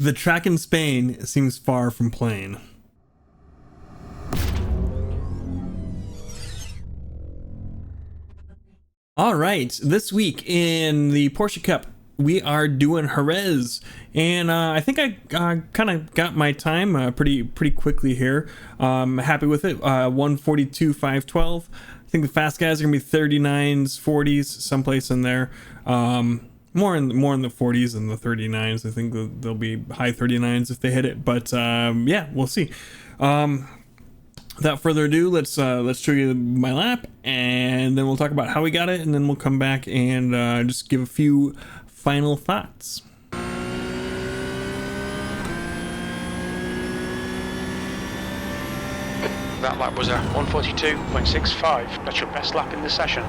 The track in Spain seems far from plain. All right, this week in the Porsche Cup, we are doing Jerez, and I think I kind of got my time pretty quickly here. Happy with it. 142.512. I think the fast guys are gonna be 39s, 40s, someplace in there. More in the 40s than the 39s. I think they'll be high 39s if they hit it. But yeah, we'll see. Without further ado, let's show you my lap, and then we'll talk about how we got it, and then we'll come back and just give a few final thoughts. That lap was a 142.65. That's your best lap in the session.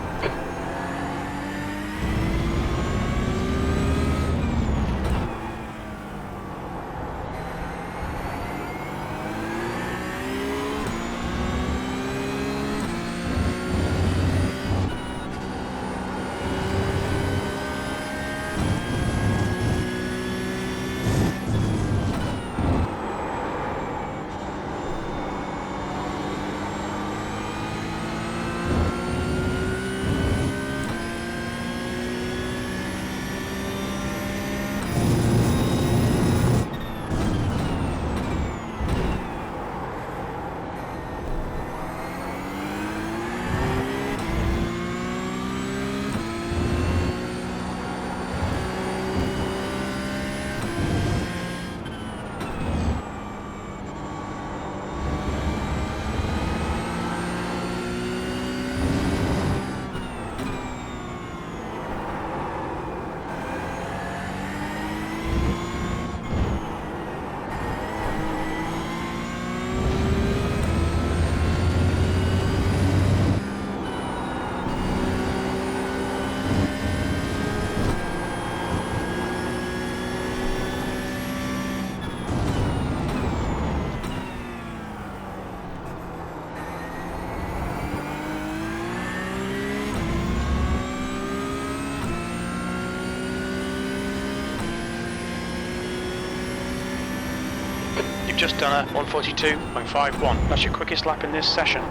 Just done a 142.51. That's your quickest lap in this session.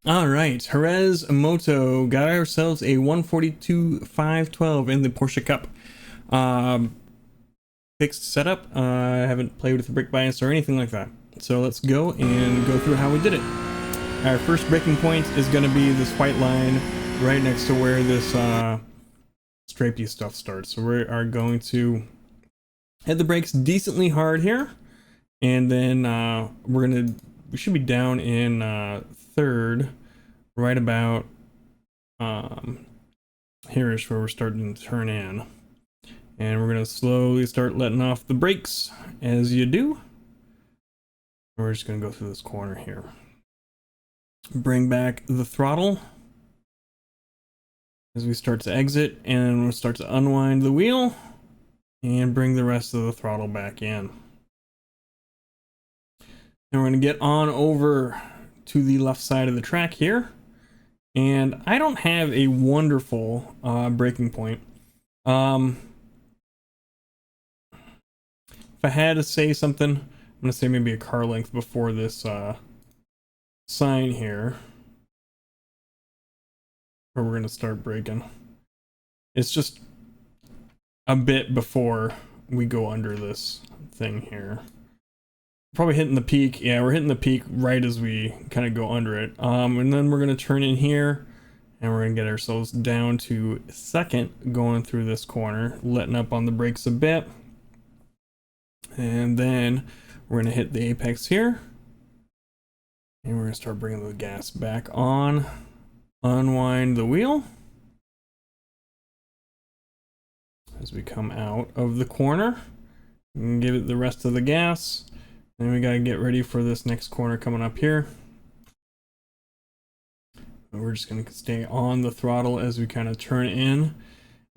All right, Jerez Moto got ourselves a 142.512 in the Porsche Cup. Fixed setup. I haven't played with the brake bias or anything like that. So let's go and go through how we did it. Our first braking point is going to be this white line right next to where this stripey stuff starts. So we are going to hit the brakes decently hard here, and then we should be down in third, right about here-ish where we're starting to turn in, and we're gonna slowly start letting off the brakes as you do. We're just gonna go through this corner here, bring back the throttle as we start to exit, and we'll start to unwind the wheel and bring the rest of the throttle back in. And we're going to get on over to the left side of the track here, and I don't have a wonderful braking point. If I had to say something, I'm going to say maybe a car length before this sign here, where we're going to start braking. It's just a bit before we go under this thing here. Probably hitting the peak. Yeah, we're hitting the peak right as we kind of go under it. And then we're going to turn in here, and we're going to get ourselves down to second, going through this corner, letting up on the brakes a bit. And then we're going to hit the apex here, and we're going to start bringing the gas back on. Unwind the wheel as we come out of the corner and give it the rest of the gas. Then we got to get ready for this next corner coming up here. And we're just going to stay on the throttle as we kind of turn in. And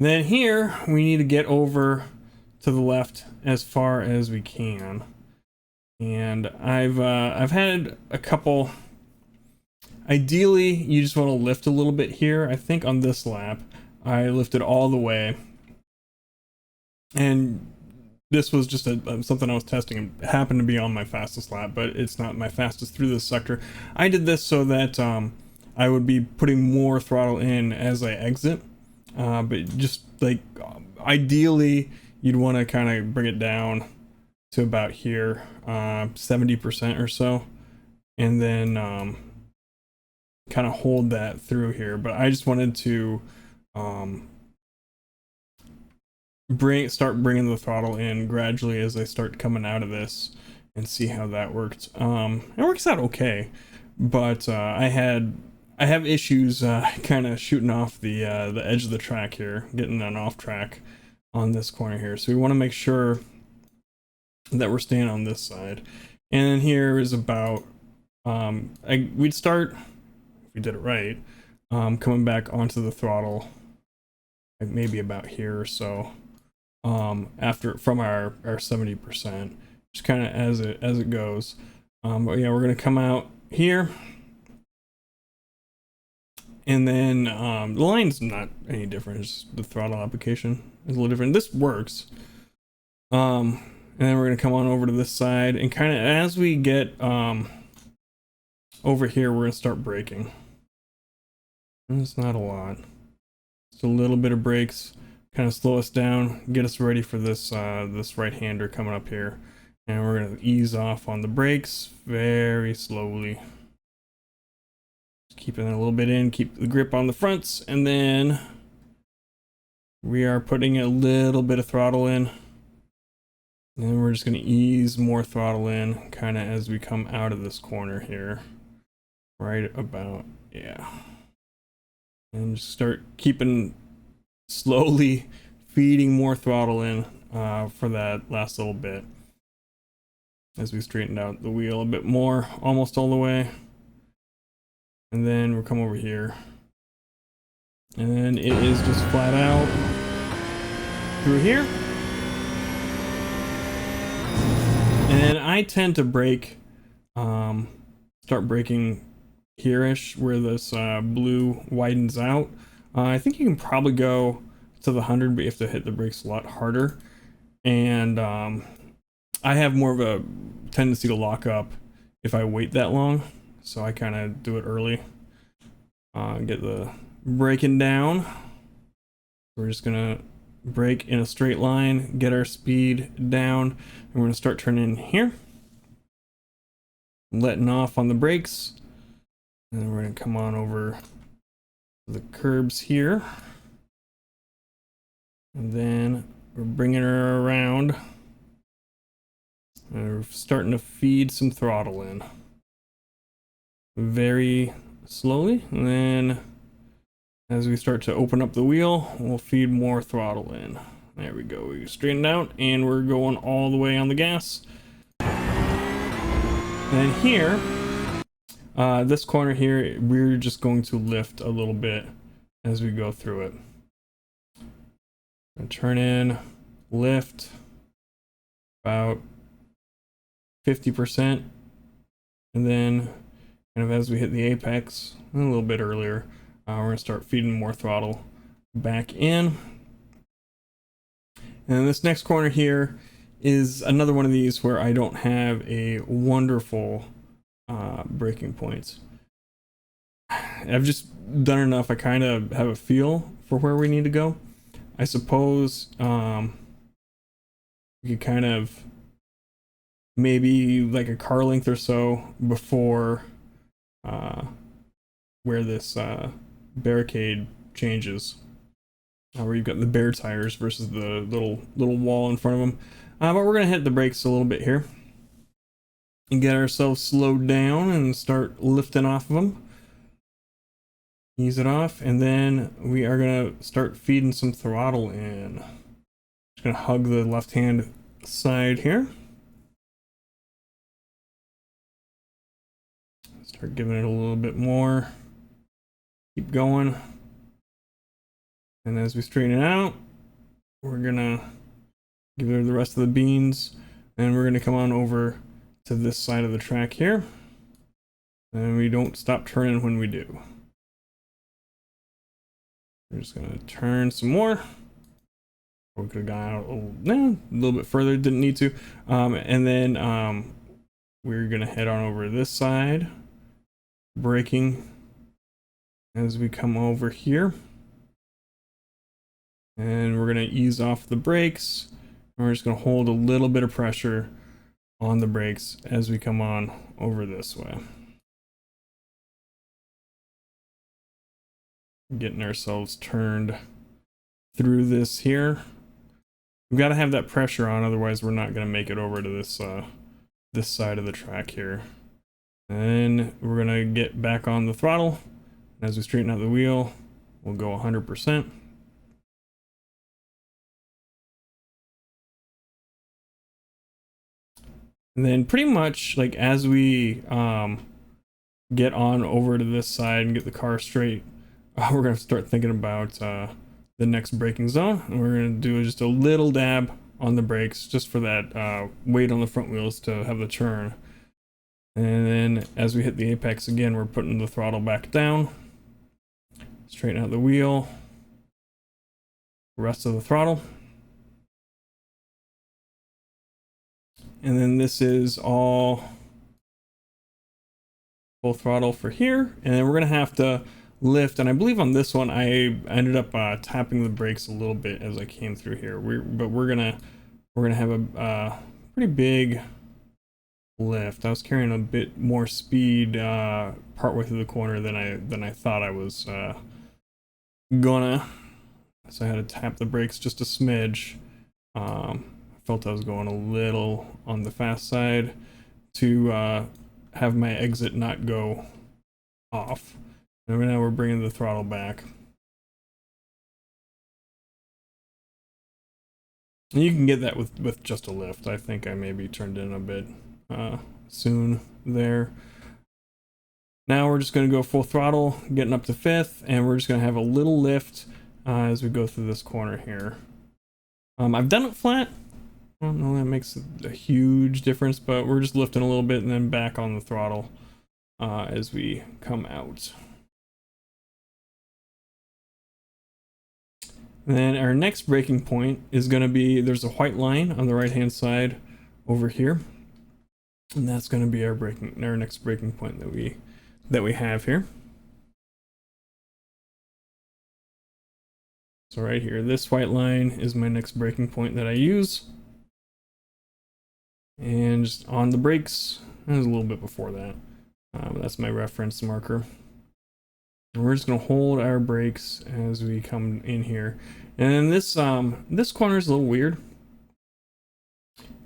then here we need to get over to the left as far as we can. And I've had a couple Ideally, you just want to lift a little bit here. I think on this lap, I lifted all the way. And this was just something I was testing. It happened to be on my fastest lap, but it's not my fastest through this sector. I did this so that I would be putting more throttle in as I exit. But just like ideally, you'd want to kind of bring it down to about here, 70% or so, and then kind of hold that through here. But I just wanted to start bringing the throttle in gradually as I start coming out of this and see how that worked. It works out okay, but I have issues kind of shooting off the edge of the track here, getting an off track on this corner here. So we want to make sure that we're staying on this side. And then here is about we'd start, if we did it right, coming back onto the throttle, like maybe about here or so. After from our 70%, just kind of as it goes. But yeah, we're gonna come out here, and then the line's not any different. It's just the throttle application is a little different. This works. And then we're gonna come on over to this side, and kind of as we get over here, we're gonna start braking. And it's not a lot. Just a little bit of brakes. Kind of slow us down, get us ready for this this right-hander coming up here, and we're gonna ease off on the brakes very slowly, just keeping it a little bit in, keep the grip on the fronts, and then we are putting a little bit of throttle in, and then we're just gonna ease more throttle in, kind of as we come out of this corner here, right about, yeah, and just start keeping slowly feeding more throttle in for that last little bit as we straighten out the wheel a bit more, almost all the way. And then we'll come over here, and it is just flat out through here. And I tend to brake, start braking here-ish where this blue widens out. I think you can probably go to the 100, but you have to hit the brakes a lot harder. And I have more of a tendency to lock up if I wait that long. So I kind of do it early. Get the braking down. We're just going to brake in a straight line, get our speed down, and we're going to start turning here. Letting off on the brakes. And then we're going to come on over the curbs here, and then we're bringing her around, and we're starting to feed some throttle in very slowly, and then as we start to open up the wheel, we'll feed more throttle in. There we go, we straightened out, and we're going all the way on the gas. And here, this corner here, we're just going to lift a little bit as we go through it. And turn in, lift about 50%, and then kind of as we hit the apex a little bit earlier, we're going to start feeding more throttle back in. And this next corner here is another one of these where I don't have a wonderful braking points. I've just done enough. I kind of have a feel for where we need to go. I suppose we could kind of maybe like a car length or so before where this barricade changes, where you've got the bare tires versus the little wall in front of them. But we're gonna hit the brakes a little bit here and get ourselves slowed down and start lifting off of them. Ease it off, and then we are gonna start feeding some throttle in. Just gonna hug the left hand side here. Start giving it a little bit more. Keep going. And as we straighten it out, we're gonna give her the rest of the beans, and we're gonna come on over to this side of the track here. and we don't stop turning when we do. We're just gonna turn some more. We could have gone out a little bit further, didn't need to. And then we're gonna head on over this side, braking as we come over here. And we're gonna ease off the brakes. And we're just gonna hold a little bit of pressure on the brakes as we come on over this way. Getting ourselves turned through this here. We've got to have that pressure on, otherwise we're not going to make it over to this this side of the track here. And we're going to get back on the throttle. As we straighten out the wheel, we'll go 100%. And then pretty much like as we get on over to this side and get the car straight, we're going to start thinking about the next braking zone. And we're going to do just a little dab on the brakes just for that weight on the front wheels to have the turn. And then as we hit the apex again, we're putting the throttle back down, straighten out the wheel, rest of the throttle. And then this is all full throttle for here. And then we're going to have to lift, and I believe on this one I ended up tapping the brakes a little bit as I came through here. But we're gonna have a pretty big lift. I was carrying a bit more speed partway through the corner than I thought I was gonna. So I had to tap the brakes just a smidge. I felt I was going a little on the fast side to have my exit not go off. And now we're bringing the throttle back. And you can get that with just a lift. I think I maybe turned in a bit soon there. Now we're just going to go full throttle, getting up to 5th, and we're just going to have a little lift as we go through this corner here. I've done it flat. I don't know that makes a huge difference, but we're just lifting a little bit and then back on the throttle as we come out. And then our next braking point is going to be, there's a white line on the right hand side over here, and that's going to be our next braking point that we have here. So right here, this white line is my next braking point that I use, and just on the brakes, it was a little bit before that, but that's my reference marker. And we're just going to hold our brakes as we come in here. And this corner is a little weird.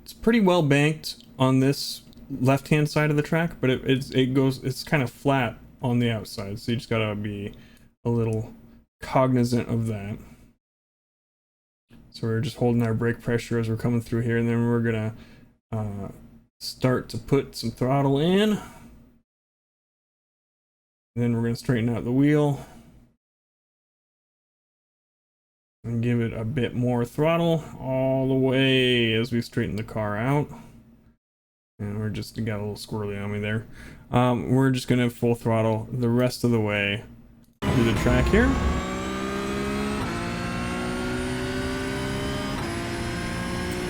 It's pretty well banked on this left-hand side of the track, but it's kind of flat on the outside. So you just got to be a little cognizant of that. So we're just holding our brake pressure as we're coming through here, and then we're going to start to put some throttle in. Then we're going to straighten out the wheel and give it a bit more throttle all the way as we straighten the car out. And we're just got a little squirrely on me there. We're just going to full throttle the rest of the way through the track here.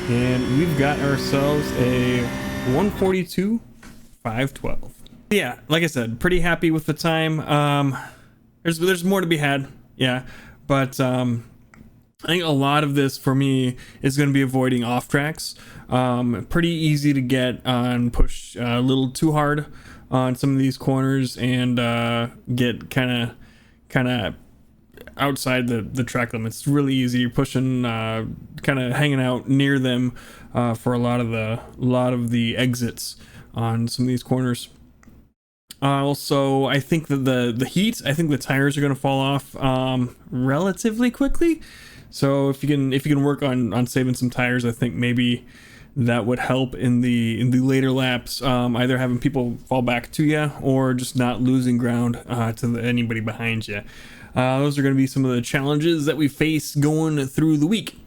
And we've got ourselves a 142 512. Yeah, like I said, pretty happy with the time. There's more to be had, yeah, but I think a lot of this for me is going to be avoiding off tracks. Pretty easy to get on, push a little too hard on some of these corners and get kind of outside the track limits. It's really easy. You're pushing, kind of hanging out near them for a lot of the exits on some of these corners. Also, I think that the heat, I think the tires are going to fall off relatively quickly. So if you can work on saving some tires, I think maybe that would help in the later laps. Either having people fall back to you or just not losing ground to anybody behind you. Those are going to be some of the challenges that we face going through the week.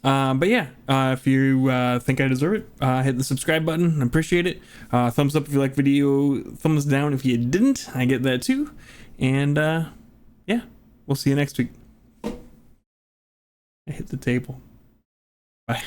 But yeah, if you think I deserve it, hit the subscribe button. I appreciate it. Thumbs up if you like video. Thumbs down if you didn't. I get that too. And yeah, we'll see you next week. I hit the table. Bye.